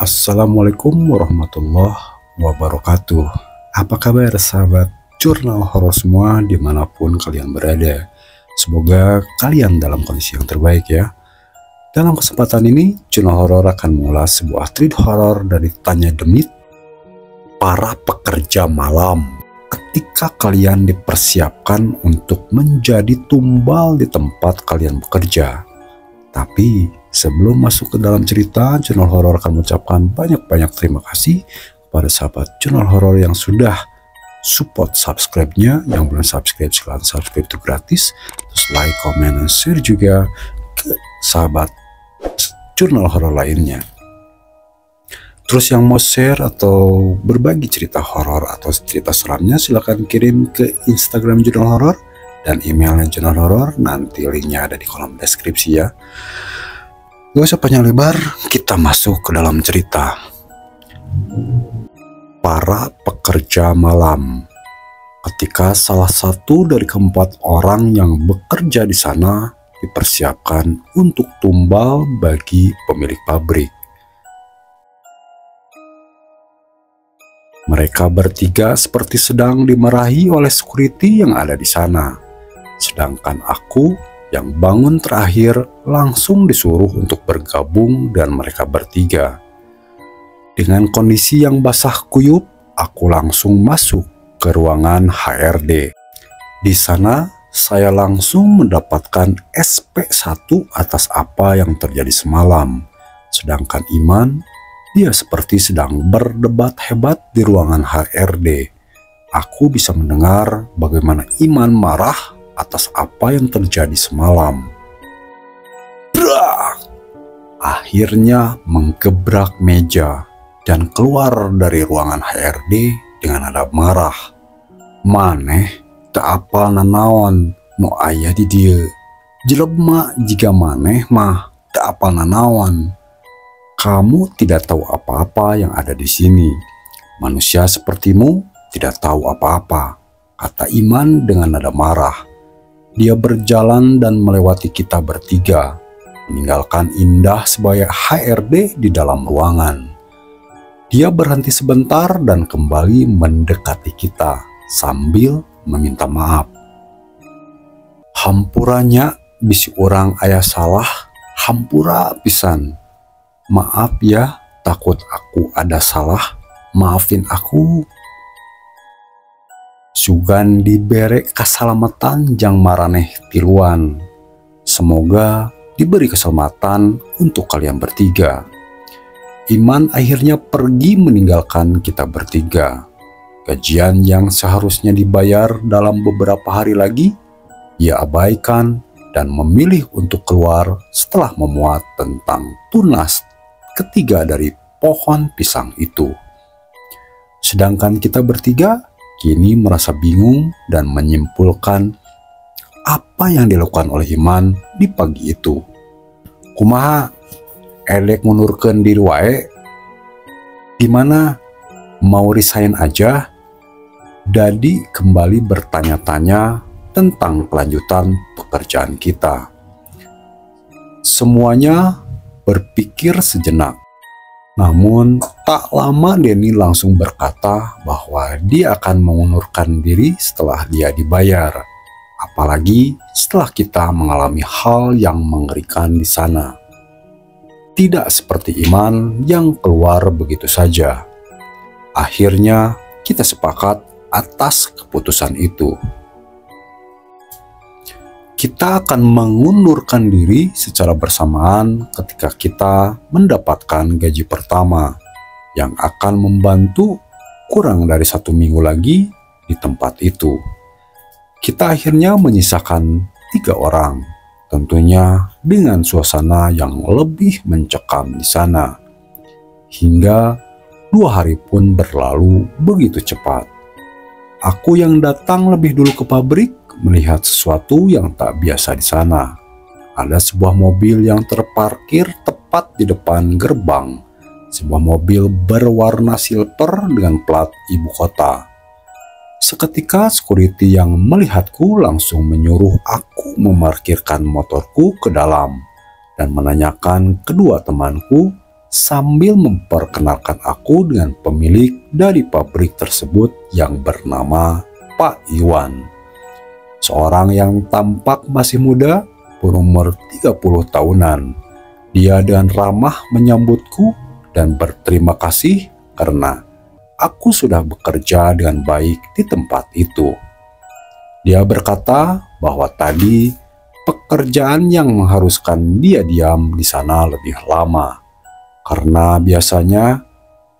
Assalamualaikum warahmatullahi wabarakatuh. Apa kabar sahabat jurnal horor semua dimanapun kalian berada? Semoga kalian dalam kondisi yang terbaik ya. Dalam kesempatan ini, jurnal horor akan mengulas sebuah thread horor dari Tanya Demit, para pekerja malam. Ketika kalian dipersiapkan untuk menjadi tumbal di tempat kalian bekerja. Tapi sebelum masuk ke dalam cerita, jurnal horor akan mengucapkan banyak-banyak terima kasih kepada sahabat jurnal horor yang sudah support subscribe-nya. Yang belum subscribe silahkan subscribe, itu gratis. Terus like, comment, dan share juga ke sahabat jurnal horor lainnya. Terus yang mau share atau berbagi cerita horor atau cerita seramnya, silahkan kirim ke Instagram jurnal horor dan emailnya jurnal horor. Nanti linknya ada di kolom deskripsi ya. Gak usah panjang lebar, kita masuk ke dalam cerita. Para pekerja malam. Ketika salah satu dari keempat orang yang bekerja di sana dipersiapkan untuk tumbal bagi pemilik pabrik. Mereka bertiga seperti sedang dimarahi oleh security yang ada di sana. Sedangkan aku yang bangun terakhir langsung disuruh untuk bergabung dan mereka bertiga. Dengan kondisi yang basah kuyup, aku langsung masuk ke ruangan HRD. Di sana saya langsung mendapatkan SP1 atas apa yang terjadi semalam. Sedangkan Iman, dia seperti sedang berdebat hebat di ruangan HRD. Aku bisa mendengar bagaimana Iman marah atas apa yang terjadi semalam. Brak! Akhirnya menggebrak meja dan keluar dari ruangan HRD dengan nada marah. Maneh tak apal nanaon nu aya di dieu. Jelema jika maneh mah tak apal nanaon. Kamu tidak tahu apa-apa yang ada di sini. Manusia sepertimu tidak tahu apa-apa, kata Iman dengan nada marah. Dia berjalan dan melewati kita bertiga, meninggalkan Indah sebagai HRD di dalam ruangan. Dia berhenti sebentar dan kembali mendekati kita sambil meminta maaf. Hampurannya bisi orang aya salah, hampura pisan. Maaf ya, takut aku ada salah, maafin aku. Sugan dibere keselamatan jang maraneh tiluan. Semoga diberi keselamatan untuk kalian bertiga. Iman akhirnya pergi meninggalkan kita bertiga. Gajian yang seharusnya dibayar dalam beberapa hari lagi, ia abaikan dan memilih untuk keluar setelah memuat tentang tunas ketiga dari pohon pisang itu. Sedangkan kita bertiga kini merasa bingung dan menyimpulkan apa yang dilakukan oleh Iman di pagi itu. Kumaha elek ngundurkeun diri wae? Gimana mau resign aja? Dadi kembali bertanya-tanya tentang kelanjutan pekerjaan kita. Semuanya berpikir sejenak. Namun tak lama Denny langsung berkata bahwa dia akan mengundurkan diri setelah dia dibayar. Apalagi setelah kita mengalami hal yang mengerikan di sana. Tidak seperti Iman yang keluar begitu saja. Akhirnya kita sepakat atas keputusan itu. Kita akan mengundurkan diri secara bersamaan ketika kita mendapatkan gaji pertama yang akan membantu kurang dari 1 minggu lagi di tempat itu. Kita akhirnya menyisakan 3 orang, tentunya dengan suasana yang lebih mencekam di sana. Hingga 2 hari pun berlalu begitu cepat. Aku yang datang lebih dulu ke pabrik melihat sesuatu yang tak biasa di sana. Ada sebuah mobil yang terparkir tepat di depan gerbang. Sebuah mobil berwarna silver dengan plat ibu kota. Seketika security yang melihatku langsung menyuruh aku memarkirkan motorku ke dalam dan menanyakan kedua temanku sambil memperkenalkan aku dengan pemilik dari pabrik tersebut yang bernama Pak Iwan. Seorang yang tampak masih muda, berumur 30 tahunan. Dia dengan ramah menyambutku dan berterima kasih karena aku sudah bekerja dengan baik di tempat itu. Dia berkata bahwa tadi pekerjaan yang mengharuskan dia diam di sana lebih lama, karena biasanya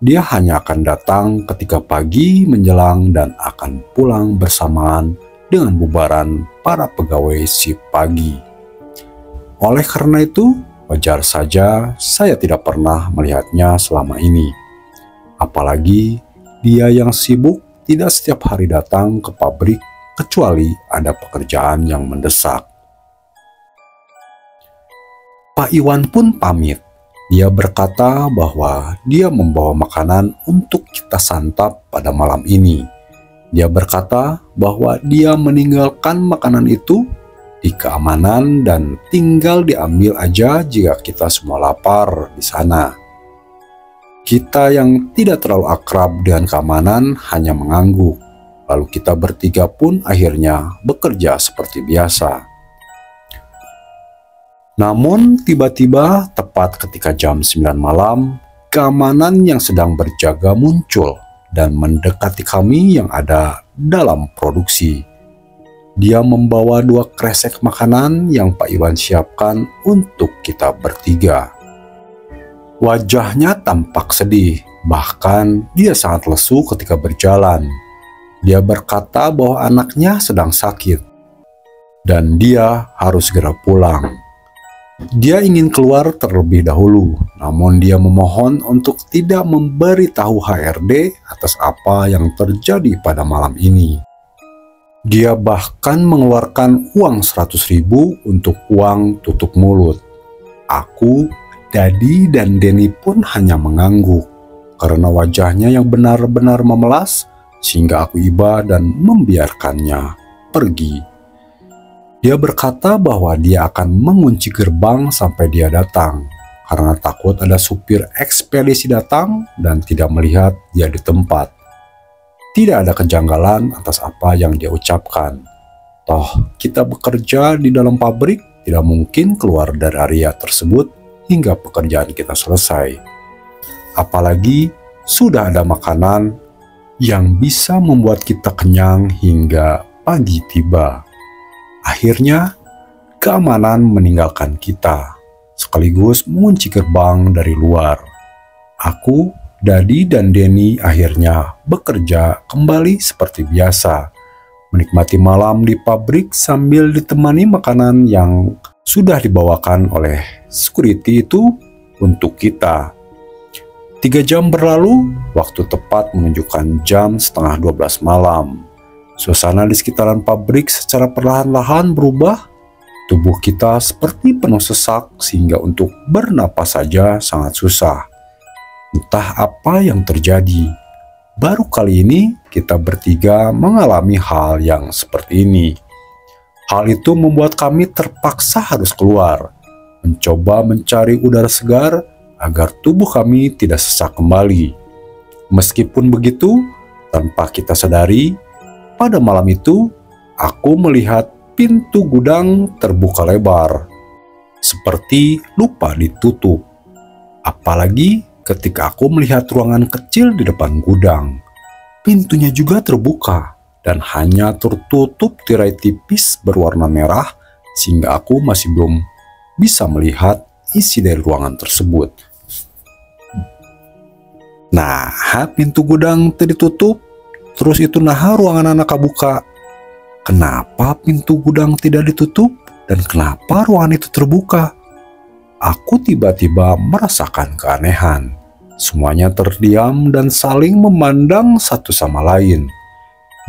dia hanya akan datang ketika pagi menjelang dan akan pulang bersamaan dengan bubaran para pegawai shift pagi. Oleh karena itu, wajar saja saya tidak pernah melihatnya selama ini. Apalagi dia yang sibuk tidak setiap hari datang ke pabrik kecuali ada pekerjaan yang mendesak. Pak Iwan pun pamit. Dia berkata bahwa dia membawa makanan untuk kita santap pada malam ini. Dia berkata bahwa dia meninggalkan makanan itu di keamanan dan tinggal diambil aja jika kita semua lapar di sana. Kita yang tidak terlalu akrab dengan keamanan hanya mengangguk, lalu kita bertiga pun akhirnya bekerja seperti biasa. Namun tiba-tiba tepat ketika jam 9 malam, keamanan yang sedang berjaga muncul dan mendekati kami yang ada dalam produksi. Dia membawa 2 kresek makanan yang Pak Iwan siapkan untuk kita bertiga. Wajahnya tampak sedih, bahkan dia sangat lesu ketika berjalan. Dia berkata bahwa anaknya sedang sakit dan dia harus segera pulang. Dia ingin keluar terlebih dahulu, namun dia memohon untuk tidak memberitahu HRD atas apa yang terjadi pada malam ini. Dia bahkan mengeluarkan uang 100.000 untuk uang tutup mulut. Aku, Dadi, dan Denny pun hanya mengangguk karena wajahnya yang benar-benar memelas sehingga aku iba dan membiarkannya pergi. Dia berkata bahwa dia akan mengunci gerbang sampai dia datang, karena takut ada supir ekspedisi datang dan tidak melihat dia di tempat. Tidak ada kejanggalan atas apa yang dia ucapkan. Toh, kita bekerja di dalam pabrik, tidak mungkin keluar dari area tersebut hingga pekerjaan kita selesai. Apalagi sudah ada makanan yang bisa membuat kita kenyang hingga pagi tiba. Akhirnya, keamanan meninggalkan kita, sekaligus mengunci gerbang dari luar. Aku, Dadi, dan Denny akhirnya bekerja kembali seperti biasa, menikmati malam di pabrik sambil ditemani makanan yang sudah dibawakan oleh security itu untuk kita. 3 jam berlalu, waktu tepat menunjukkan jam setengah 12 malam. Suasana di sekitaran pabrik secara perlahan-lahan berubah. Tubuh kita seperti penuh sesak sehingga untuk bernapas saja sangat susah. Entah apa yang terjadi. Baru kali ini kita bertiga mengalami hal yang seperti ini. Hal itu membuat kami terpaksa harus keluar, mencoba mencari udara segar agar tubuh kami tidak sesak kembali. Meskipun begitu, tanpa kita sadari, pada malam itu, aku melihat pintu gudang terbuka lebar, seperti lupa ditutup. Apalagi ketika aku melihat ruangan kecil di depan gudang. Pintunya juga terbuka dan hanya tertutup tirai tipis berwarna merah, sehingga aku masih belum bisa melihat isi dari ruangan tersebut. Nah, pintu gudang ditutup. Terus itu ruangan anak buka. Kenapa pintu gudang tidak ditutup dan kenapa ruangan itu terbuka? Aku tiba-tiba merasakan keanehan. Semuanya terdiam dan saling memandang satu sama lain.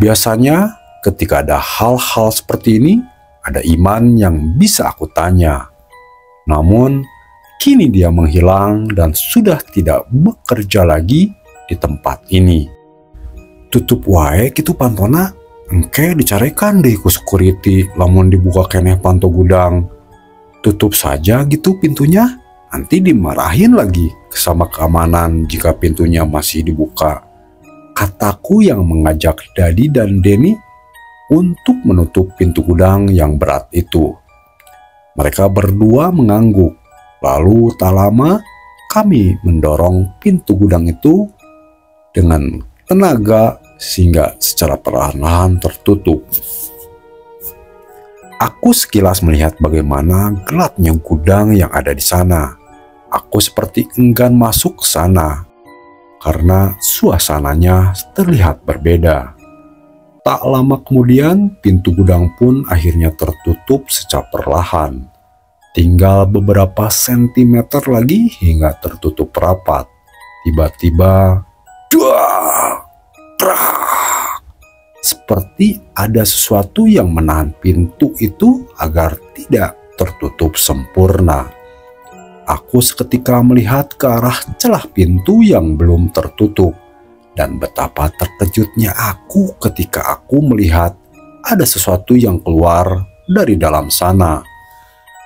Biasanya ketika ada hal-hal seperti ini, ada Iman yang bisa aku tanya. Namun, kini dia menghilang dan sudah tidak bekerja lagi di tempat ini. Tutup wae gitu pantona, engke dicarekan deh ku security lamun dibuka keneh panto gudang. Tutup saja gitu pintunya, Nanti dimarahin lagi sama keamanan jika pintunya masih dibuka. Kataku yang mengajak Dadi dan Denny untuk menutup pintu gudang yang berat itu. Mereka berdua mengangguk. Lalu tak lama kami mendorong pintu gudang itu dengan tenaga sehingga secara perlahan-lahan tertutup. Aku sekilas melihat bagaimana gelapnya gudang yang ada di sana. Aku seperti enggan masuk ke sana karena suasananya terlihat berbeda. Tak lama kemudian pintu gudang pun akhirnya tertutup secara perlahan. Tinggal beberapa sentimeter lagi hingga tertutup rapat. Tiba-tiba, duak, seperti ada sesuatu yang menahan pintu itu agar tidak tertutup sempurna. Aku seketika melihat ke arah celah pintu yang belum tertutup, dan betapa terkejutnya aku ketika aku melihat ada sesuatu yang keluar dari dalam sana.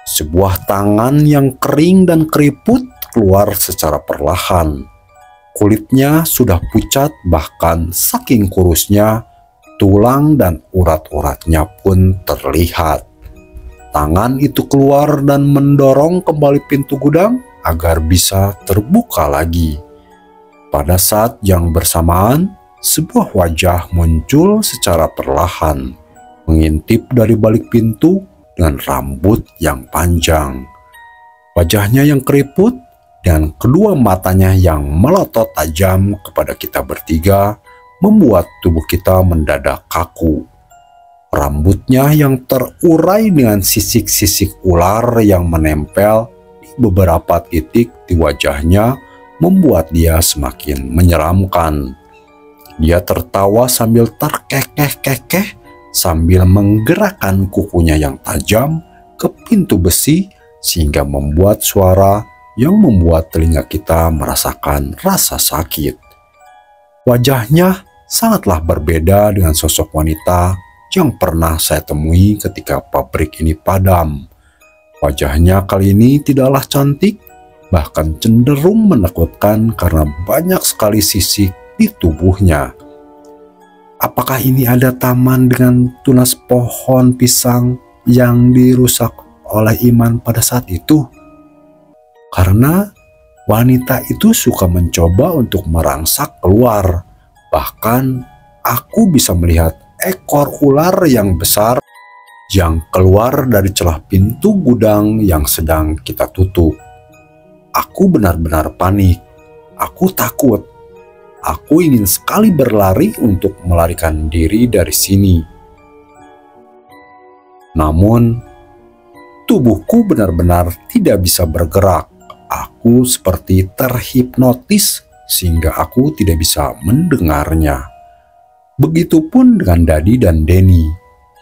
Sebuah tangan yang kering dan keriput keluar secara perlahan. Kulitnya sudah pucat, bahkan saking kurusnya, tulang dan urat-uratnya pun terlihat. Tangan itu keluar dan mendorong kembali pintu gudang agar bisa terbuka lagi. Pada saat yang bersamaan, sebuah wajah muncul secara perlahan, mengintip dari balik pintu dengan rambut yang panjang. Wajahnya yang keriput dan kedua matanya yang melotot tajam kepada kita bertiga membuat tubuh kita mendadak kaku. Rambutnya yang terurai dengan sisik-sisik ular yang menempel di beberapa titik di wajahnya membuat dia semakin menyeramkan. Dia tertawa sambil terkekeh-kekeh sambil menggerakkan kukunya yang tajam ke pintu besi sehingga membuat suara yang membuat telinga kita merasakan rasa sakit. Wajahnya sangatlah berbeda dengan sosok wanita yang pernah saya temui ketika pabrik ini padam. Wajahnya kali ini tidaklah cantik, bahkan cenderung menakutkan karena banyak sekali sisik di tubuhnya. Apakah ini ada taman dengan tunas pohon pisang yang dirusak oleh Iman pada saat itu? Karena wanita itu suka mencoba untuk merangsak keluar. Bahkan aku bisa melihat ekor ular yang besar yang keluar dari celah pintu gudang yang sedang kita tutup. Aku benar-benar panik. Aku takut. Aku ingin sekali berlari untuk melarikan diri dari sini. Namun, tubuhku benar-benar tidak bisa bergerak. Aku seperti terhipnotis sehingga aku tidak bisa mendengarnya. Begitupun dengan Dadi dan Denny,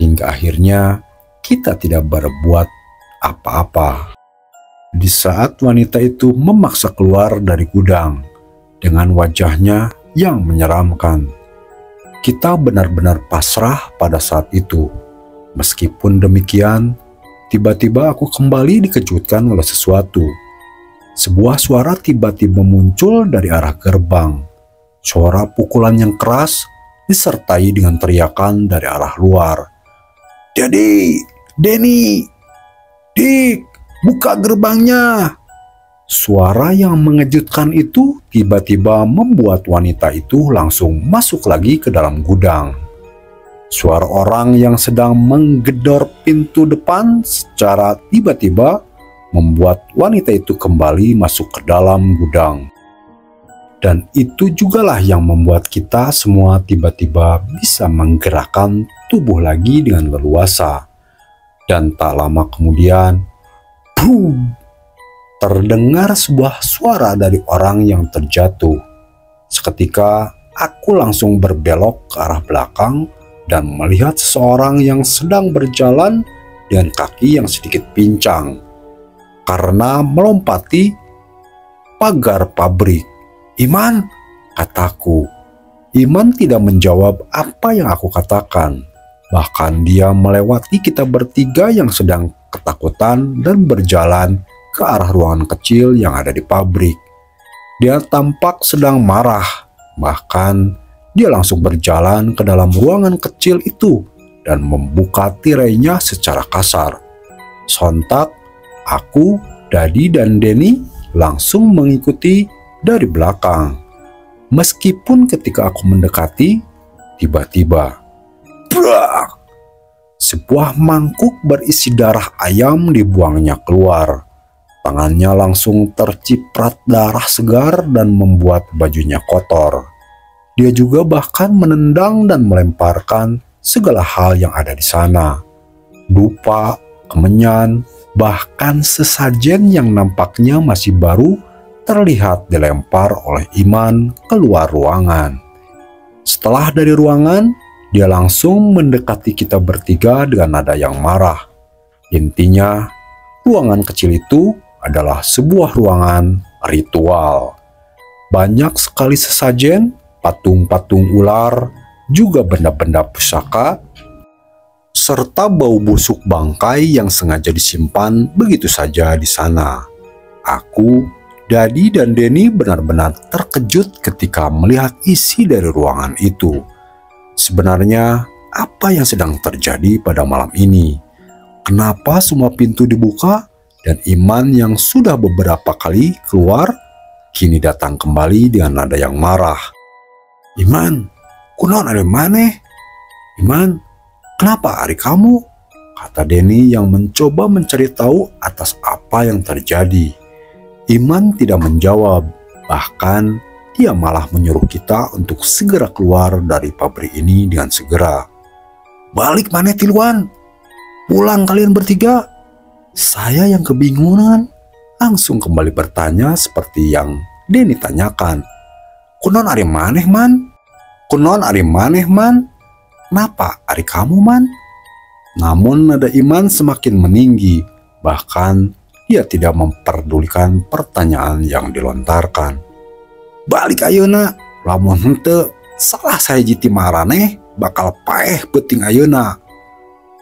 hingga akhirnya kita tidak berbuat apa-apa. Di saat wanita itu memaksa keluar dari gudang, dengan wajahnya yang menyeramkan, kita benar-benar pasrah pada saat itu. Meskipun demikian, tiba-tiba aku kembali dikejutkan oleh sesuatu. Sebuah suara tiba-tiba muncul dari arah gerbang. Suara pukulan yang keras disertai dengan teriakan dari arah luar. "Dadi, Denny, Dik, buka gerbangnya!" Suara yang mengejutkan itu tiba-tiba membuat wanita itu langsung masuk lagi ke dalam gudang. Suara orang yang sedang menggedor pintu depan secara tiba-tiba membuat wanita itu kembali masuk ke dalam gudang. Dan itu jugalah yang membuat kita semua tiba-tiba bisa menggerakkan tubuh lagi dengan leluasa. Dan tak lama kemudian, boom! Terdengar sebuah suara dari orang yang terjatuh. Seketika aku langsung berbelok ke arah belakang dan melihat seseorang yang sedang berjalan dengan kaki yang sedikit pincang karena melompati pagar pabrik. "Iman," kataku. Iman tidak menjawab apa yang aku katakan. Bahkan dia melewati kita bertiga yang sedang ketakutan dan berjalan ke arah ruangan kecil yang ada di pabrik. Dia tampak sedang marah, bahkan dia langsung berjalan ke dalam ruangan kecil itu dan membuka tirainya secara kasar. Sontak, aku, Dadi, dan Denny langsung mengikuti dari belakang. Meskipun ketika aku mendekati, tiba-tiba, brak! Sebuah mangkuk berisi darah ayam dibuangnya keluar. Tangannya langsung terciprat darah segar dan membuat bajunya kotor. Dia juga bahkan menendang dan melemparkan segala hal yang ada di sana. Dupa, kemenyan, bahkan sesajen yang nampaknya masih baru terlihat dilempar oleh Iman keluar ruangan. Setelah dari ruangan, dia langsung mendekati kita bertiga dengan nada yang marah. Intinya, ruangan kecil itu adalah sebuah ruangan ritual. Banyak sekali sesajen, patung-patung ular, juga benda-benda pusaka, serta bau busuk bangkai yang sengaja disimpan begitu saja di sana. Aku, Dadi, dan Denny benar-benar terkejut ketika melihat isi dari ruangan itu. Sebenarnya, apa yang sedang terjadi pada malam ini? Kenapa semua pintu dibuka dan Iman yang sudah beberapa kali keluar kini datang kembali dengan nada yang marah? "Iman, kunaon ari maneh? Iman, kenapa hari kamu?" kata Denny yang mencoba mencari tahu atas apa yang terjadi. Iman tidak menjawab, bahkan dia malah menyuruh kita untuk segera keluar dari pabrik ini dengan segera. "Balik maneh tiluan, pulang kalian bertiga." Saya yang kebingungan langsung kembali bertanya seperti yang Denny tanyakan. "Kunon ari maneh man? Kunon ari maneh man? Kenapa ari kamu man?" Namun nada Iman semakin meninggi, bahkan dia tidak memperdulikan pertanyaan yang dilontarkan. "Balik ayeuna, lamun henteu salah saya jiti maraneh bakal paeh beuting ayeuna.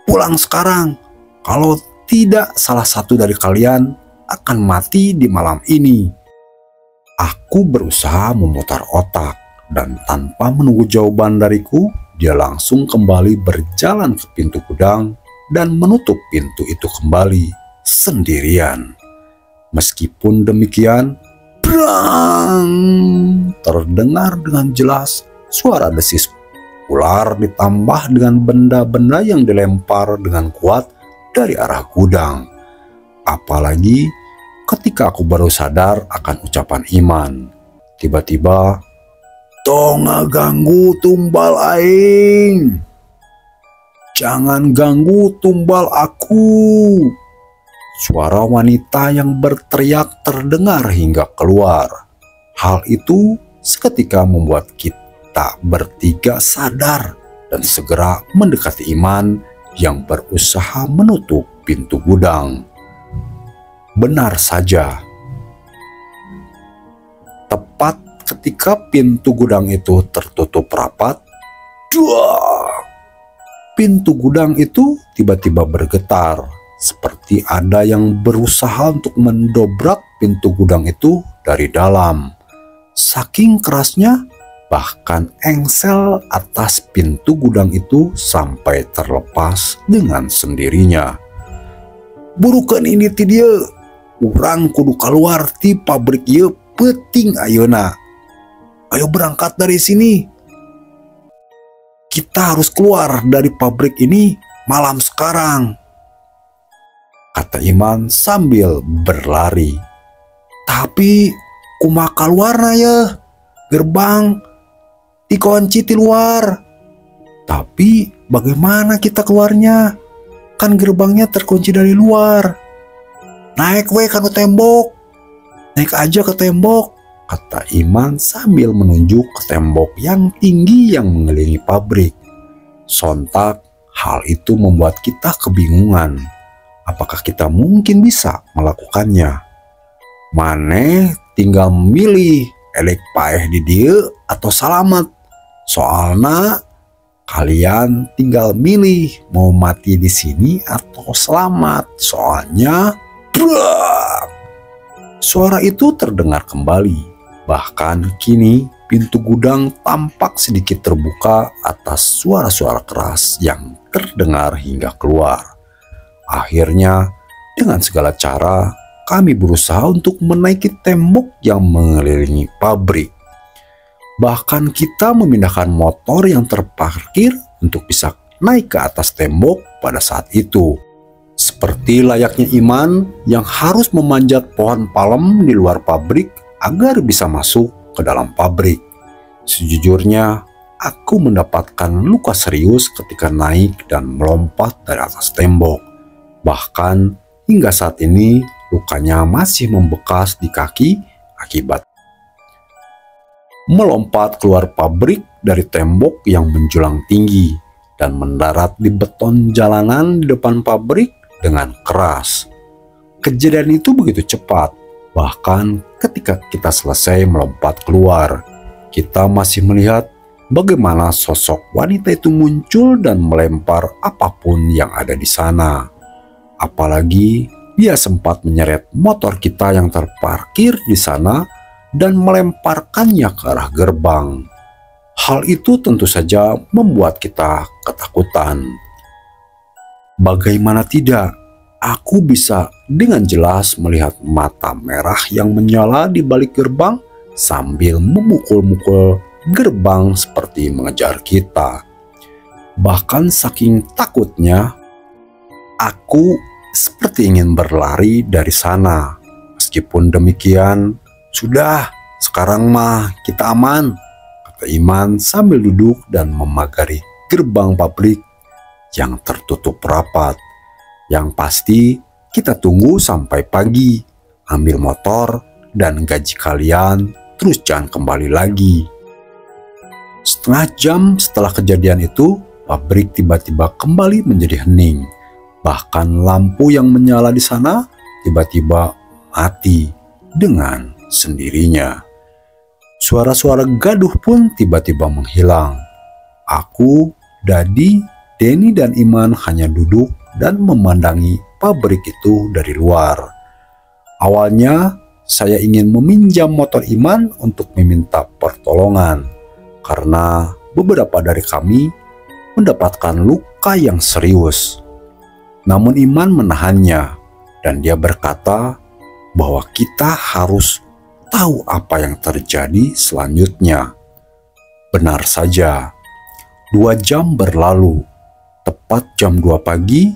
Pulang sekarang, kalau tidak salah satu dari kalian akan mati di malam ini." Aku berusaha memutar otak dan tanpa menunggu jawaban dariku, dia langsung kembali berjalan ke pintu gudang dan menutup pintu itu kembali sendirian. Meskipun demikian, brang! Terdengar dengan jelas suara desis ular ditambah dengan benda-benda yang dilempar dengan kuat dari arah gudang. Apalagi ketika aku baru sadar akan ucapan Iman. Tiba-tiba, "Tong ngaganggu tumbal aing. Jangan ganggu tumbal aku." Suara wanita yang berteriak terdengar hingga keluar. Hal itu seketika membuat kita bertiga sadar dan segera mendekati Iman yang berusaha menutup pintu gudang. Benar saja, tepat ketika pintu gudang itu tertutup rapat, pintu gudang itu tiba-tiba bergetar, seperti ada yang berusaha untuk mendobrak pintu gudang itu dari dalam. Saking kerasnya, bahkan engsel atas pintu gudang itu sampai terlepas dengan sendirinya. "Burukan ini ti dieu, urang kudu keluar ti pabrik ieu peuting ayeuna. Ayo berangkat dari sini. Kita harus keluar dari pabrik ini malam sekarang," kata Iman sambil berlari. "Tapi kumaha kaluarna ya? Gerbang dikunci di luar." "Tapi bagaimana kita keluarnya? Kan gerbangnya terkunci dari luar." "Naik we kanu tembok. Naik aja ke tembok," kata Iman sambil menunjuk ke tembok yang tinggi yang mengelilingi pabrik. Sontak, hal itu membuat kita kebingungan. Apakah kita mungkin bisa melakukannya? Maneh tinggal milih elek paeh di dieu atau salamet. Soalna kalian tinggal milih mau mati di sini atau selamat. Soalnya Suara itu terdengar kembali. Bahkan kini pintu gudang tampak sedikit terbuka atas suara-suara keras yang terdengar hingga keluar. Akhirnya, dengan segala cara, kami berusaha untuk menaiki tembok yang mengelilingi pabrik. Bahkan kita memindahkan motor yang terparkir untuk bisa naik ke atas tembok pada saat itu. Seperti layaknya Iman yang harus memanjat pohon palem di luar pabrik agar bisa masuk ke dalam pabrik. Sejujurnya, aku mendapatkan luka serius ketika naik dan melompat dari atas tembok. Bahkan hingga saat ini lukanya masih membekas di kaki akibat melompat keluar pabrik dari tembok yang menjulang tinggi dan mendarat di beton jalanan di depan pabrik dengan keras. Kejadian itu begitu cepat, bahkan ketika kita selesai melompat keluar, kita masih melihat bagaimana sosok wanita itu muncul dan melempar apapun yang ada di sana. Apalagi dia sempat menyeret motor kita yang terparkir di sana dan melemparkannya ke arah gerbang. Hal itu tentu saja membuat kita ketakutan. Bagaimana tidak, aku bisa dengan jelas melihat mata merah yang menyala di balik gerbang sambil memukul-mukul gerbang seperti mengejar kita. Bahkan saking takutnya, aku seperti ingin berlari dari sana. Meskipun demikian, sudah, sekarang mah kita aman, kata Iman sambil duduk dan memagari gerbang pabrik yang tertutup rapat. Yang pasti kita tunggu sampai pagi, ambil motor dan gaji kalian, terus jangan kembali lagi. Setengah jam setelah kejadian itu, pabrik tiba-tiba kembali menjadi hening. Bahkan lampu yang menyala di sana tiba-tiba mati dengan sendirinya. Suara-suara gaduh pun tiba-tiba menghilang. Aku, Dadi, Denny, dan Iman hanya duduk dan memandangi pabrik itu dari luar. Awalnya, saya ingin meminjam motor Iman untuk meminta pertolongan, karena beberapa dari kami mendapatkan luka yang serius. Namun Iman menahannya, dan dia berkata bahwa kita harus tahu apa yang terjadi selanjutnya. Benar saja, 2 jam berlalu. Tepat jam 2 pagi,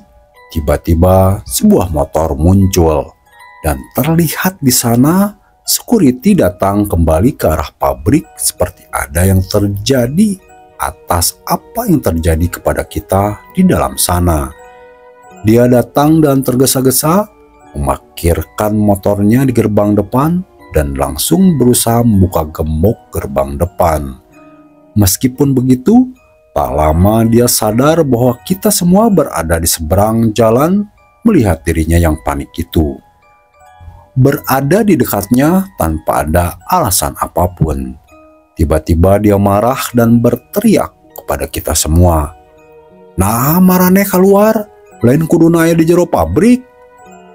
tiba-tiba sebuah motor muncul dan terlihat di sana security datang kembali ke arah pabrik seperti ada yang terjadi atas apa yang terjadi kepada kita di dalam sana. Dia datang dan tergesa-gesa memarkirkan motornya di gerbang depan dan langsung berusaha membuka gembok gerbang depan. Meskipun begitu, tak lama dia sadar bahwa kita semua berada di seberang jalan melihat dirinya yang panik itu. Berada di dekatnya tanpa ada alasan apapun. Tiba-tiba dia marah dan berteriak kepada kita semua. "Nah, marane keluar, lain kudu aya di jero pabrik.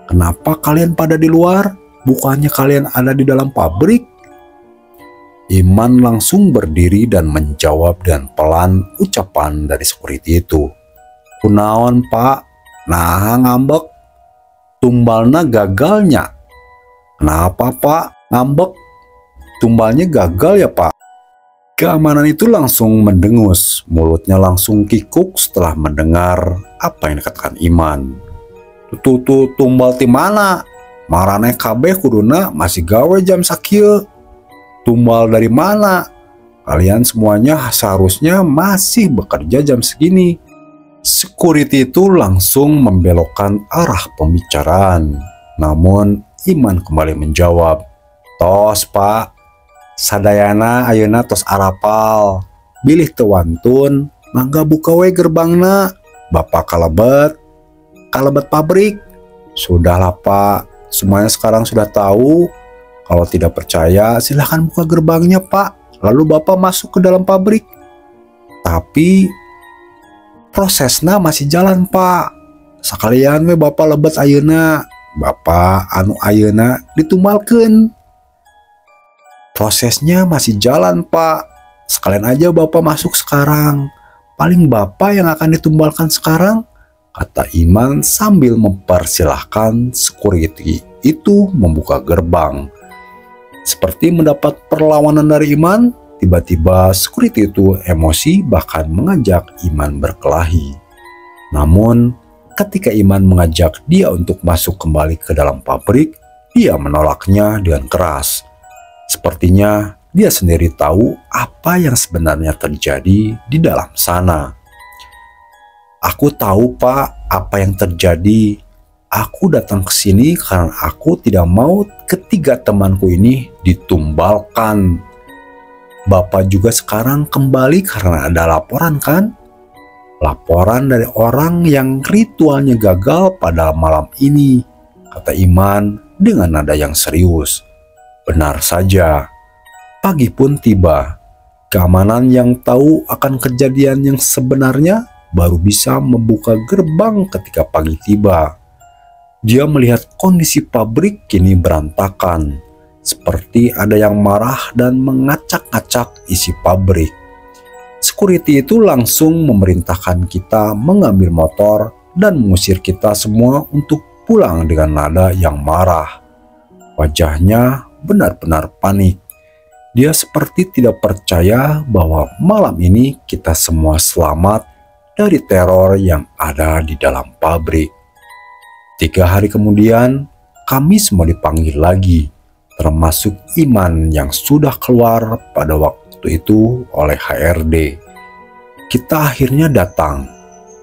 Kenapa kalian pada di luar? Bukannya kalian ada di dalam pabrik?" Iman langsung berdiri dan menjawab dan pelan ucapan dari security itu. "Kunaon pak? Nah ngambek. Tumbalna gagalnya." "Kenapa pak ngambek? Tumbalnya gagal ya pak?" Keamanan itu langsung mendengus, mulutnya langsung kikuk setelah mendengar apa yang dikatakan Iman. Tuh tumbal ti mana? Marane kabeh kuduna masih gawe jam sakieu. Tumbal dari mana? Kalian semuanya seharusnya masih bekerja jam segini. Security itu langsung membelokkan arah pembicaraan. Namun Iman kembali menjawab, "Tos pak, sadayana ayeuna tos arapal. Bilih teu wantun, mangga buka we gerbangna. Bapak kalebet pabrik." "Sudahlah pak, semuanya sekarang sudah tahu. Kalau tidak percaya silahkan buka gerbangnya pak, lalu bapak masuk ke dalam pabrik. Tapi prosesnya masih jalan pak. Sekalian we bapak lebet ayeuna. Bapak anu ayeuna ditumbalkeun. Prosesnya masih jalan, Pak. Sekalian aja Bapak masuk sekarang. Paling Bapak yang akan ditumbalkan sekarang, kata Iman sambil mempersilahkan security itu membuka gerbang. Seperti mendapat perlawanan dari Iman, tiba-tiba security itu emosi bahkan mengajak Iman berkelahi. Namun, ketika Iman mengajak dia untuk masuk kembali ke dalam pabrik, dia menolaknya dengan keras. Sepertinya dia sendiri tahu apa yang sebenarnya terjadi di dalam sana. Aku tahu, Pak, apa yang terjadi. Aku datang ke sini karena aku tidak mau ketiga temanku ini ditumbalkan. Bapak juga sekarang kembali karena ada laporan, kan? Laporan dari orang yang ritualnya gagal pada malam ini, kata Iman dengan nada yang serius. Benar saja, pagi pun tiba. Keamanan yang tahu akan kejadian yang sebenarnya baru bisa membuka gerbang ketika pagi tiba. Dia melihat kondisi pabrik kini berantakan, seperti ada yang marah dan mengacak-ngacak isi pabrik. Security itu langsung memerintahkan kita mengambil motor dan mengusir kita semua untuk pulang dengan nada yang marah. Wajahnya benar-benar panik. Dia seperti tidak percaya bahwa malam ini kita semua selamat dari teror yang ada di dalam pabrik. 3 hari kemudian, kami semua dipanggil lagi, termasuk Iman yang sudah keluar pada waktu itu oleh HRD. Kita akhirnya datang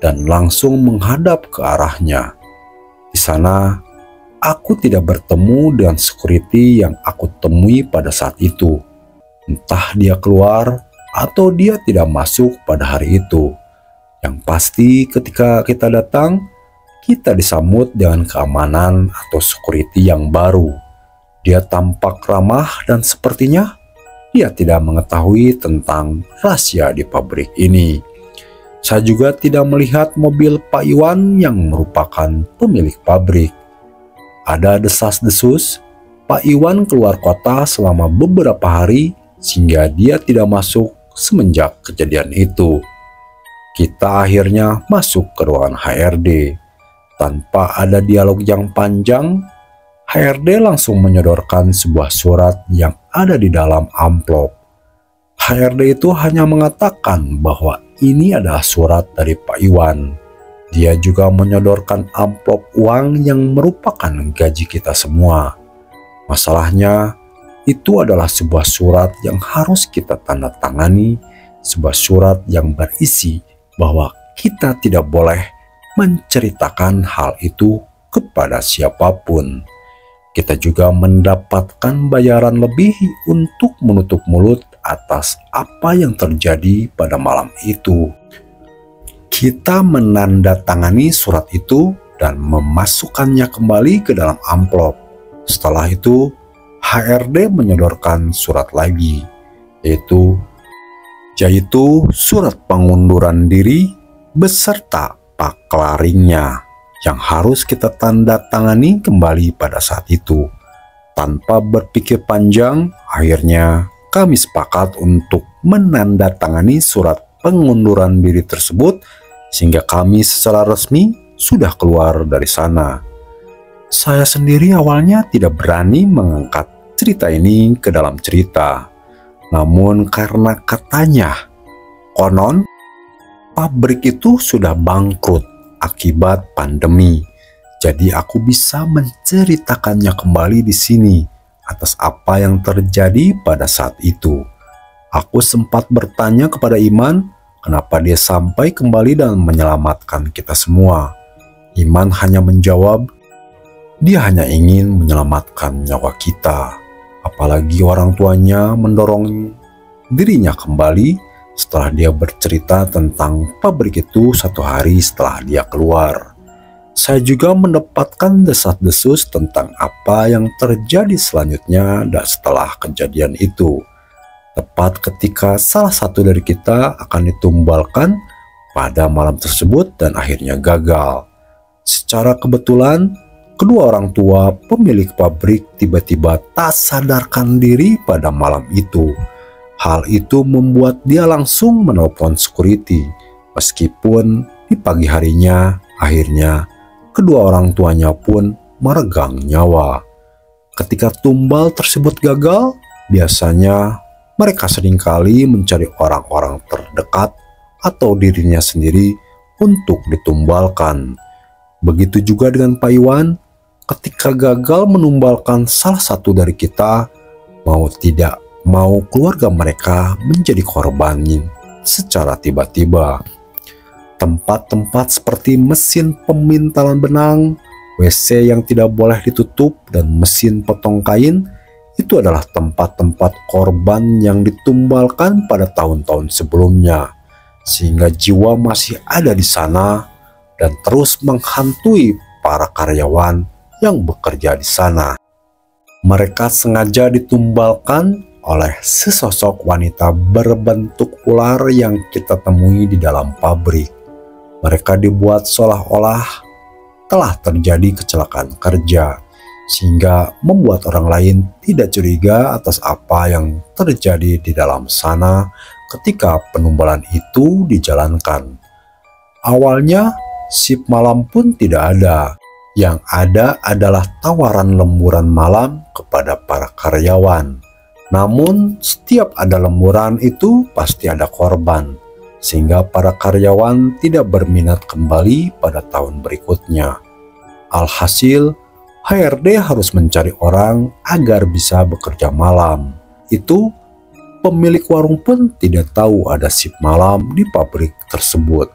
dan langsung menghadap ke arahnya. Di sana, aku tidak bertemu dengan security yang aku temui pada saat itu. Entah dia keluar atau dia tidak masuk pada hari itu. Yang pasti ketika kita datang, kita disambut dengan keamanan atau security yang baru. Dia tampak ramah dan sepertinya dia tidak mengetahui tentang rahasia di pabrik ini. Saya juga tidak melihat mobil Pak Iwan yang merupakan pemilik pabrik. Ada desas-desus, Pak Iwan keluar kota selama beberapa hari sehingga dia tidak masuk semenjak kejadian itu. Kita akhirnya masuk ke ruangan HRD. Tanpa ada dialog yang panjang, HRD langsung menyodorkan sebuah surat yang ada di dalam amplop. HRD itu hanya mengatakan bahwa ini adalah surat dari Pak Iwan. Dia juga menyodorkan amplop uang yang merupakan gaji kita semua. Masalahnya, itu adalah sebuah surat yang harus kita tanda tangani, sebuah surat yang berisi bahwa kita tidak boleh menceritakan hal itu kepada siapapun. Kita juga mendapatkan bayaran lebih untuk menutup mulut atas apa yang terjadi pada malam itu. Kita menandatangani surat itu dan memasukkannya kembali ke dalam amplop. Setelah itu, HRD menyodorkan surat lagi, yaitu surat pengunduran diri beserta paklaringnya yang harus kita tanda tangani kembali pada saat itu. Tanpa berpikir panjang, akhirnya kami sepakat untuk menandatangani surat pengunduran diri tersebut sehingga kami secara resmi sudah keluar dari sana. Saya sendiri awalnya tidak berani mengangkat cerita ini ke dalam cerita. Namun karena katanya konon pabrik itu sudah bangkrut akibat pandemi. Jadi aku bisa menceritakannya kembali di sini atas apa yang terjadi pada saat itu. Aku sempat bertanya kepada Iman kenapa dia sampai kembali dan menyelamatkan kita semua. Iman hanya menjawab, dia hanya ingin menyelamatkan nyawa kita. Apalagi orang tuanya mendorong dirinya kembali setelah dia bercerita tentang pabrik itu 1 hari setelah dia keluar. Saya juga mendapatkan desas-desus tentang apa yang terjadi selanjutnya dan setelah kejadian itu. Tepat ketika salah satu dari kita akan ditumbalkan pada malam tersebut dan akhirnya gagal. Secara kebetulan, kedua orang tua pemilik pabrik tiba-tiba tak sadarkan diri pada malam itu. Hal itu membuat dia langsung menelpon security. Meskipun di pagi harinya, akhirnya kedua orang tuanya pun meregang nyawa. Ketika tumbal tersebut gagal, biasanya mereka seringkali mencari orang-orang terdekat atau dirinya sendiri untuk ditumbalkan. Begitu juga dengan Pak Iwan, ketika gagal menumbalkan salah satu dari kita, mau tidak mau keluarga mereka menjadi korban secara tiba-tiba. Tempat-tempat seperti mesin pemintalan benang, WC yang tidak boleh ditutup, dan mesin potong kain itu adalah tempat-tempat korban yang ditumbalkan pada tahun-tahun sebelumnya, sehingga jiwa masih ada di sana dan terus menghantui para karyawan yang bekerja di sana. Mereka sengaja ditumbalkan oleh sesosok wanita berbentuk ular yang kita temui di dalam pabrik. Mereka dibuat seolah-olah telah terjadi kecelakaan kerja, sehingga membuat orang lain tidak curiga atas apa yang terjadi di dalam sana ketika penumbalan itu dijalankan. Awalnya, shift malam pun tidak ada. Yang ada adalah tawaran lemburan malam kepada para karyawan. Namun, setiap ada lemburan itu pasti ada korban, sehingga para karyawan tidak berminat kembali pada tahun berikutnya. Alhasil, HRD harus mencari orang agar bisa bekerja malam. Itu pemilik warung pun tidak tahu ada shift malam di pabrik tersebut.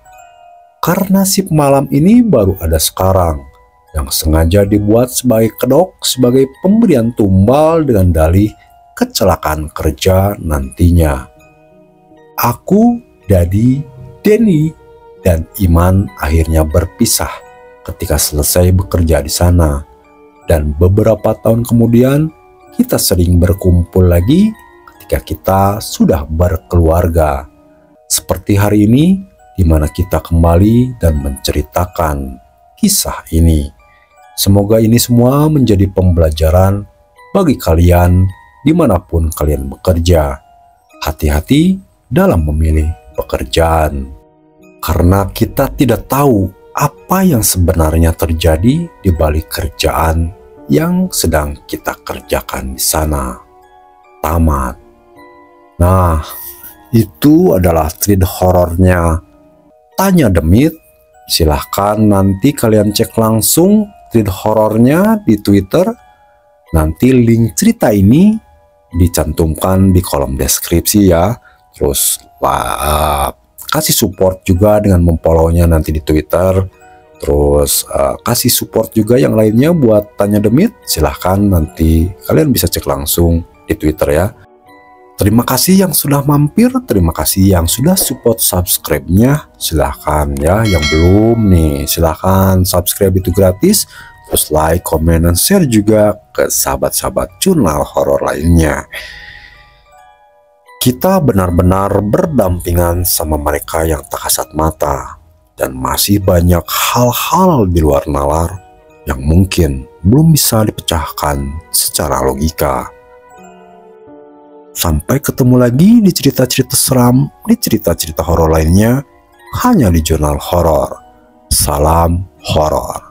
Karena shift malam ini baru ada sekarang, yang sengaja dibuat sebagai kedok sebagai pemberian tumbal dengan dalih kecelakaan kerja nantinya. Aku, Dadi, Denny, dan Iman akhirnya berpisah ketika selesai bekerja di sana. Dan beberapa tahun kemudian, kita sering berkumpul lagi ketika kita sudah berkeluarga. Seperti hari ini, di mana kita kembali dan menceritakan kisah ini. Semoga ini semua menjadi pembelajaran bagi kalian dimanapun kalian bekerja. Hati-hati dalam memilih pekerjaan, karena kita tidak tahu apa yang sebenarnya terjadi di balik kerjaan yang sedang kita kerjakan di sana. Tamat. Nah, itu adalah thread horornya Tanya Demit. Silahkan nanti kalian cek langsung thread horornya di Twitter. Nanti link cerita ini dicantumkan di kolom deskripsi ya. Terus kasih support juga dengan memfollownya nanti di Twitter. Terus kasih support juga yang lainnya buat Tanya Demit. Silahkan nanti kalian bisa cek langsung di Twitter ya. Terima kasih yang sudah mampir, terima kasih yang sudah support subscribe-nya. Silahkan ya, yang belum nih silahkan subscribe, itu gratis. Terus like, comment, dan share juga ke sahabat-sahabat jurnal horor lainnya. Kita benar-benar berdampingan sama mereka yang tak kasat mata. Dan masih banyak hal-hal di luar nalar yang mungkin belum bisa dipecahkan secara logika. Sampai ketemu lagi di cerita-cerita seram, di cerita-cerita horor lainnya, hanya di jurnal horor. Salam horor.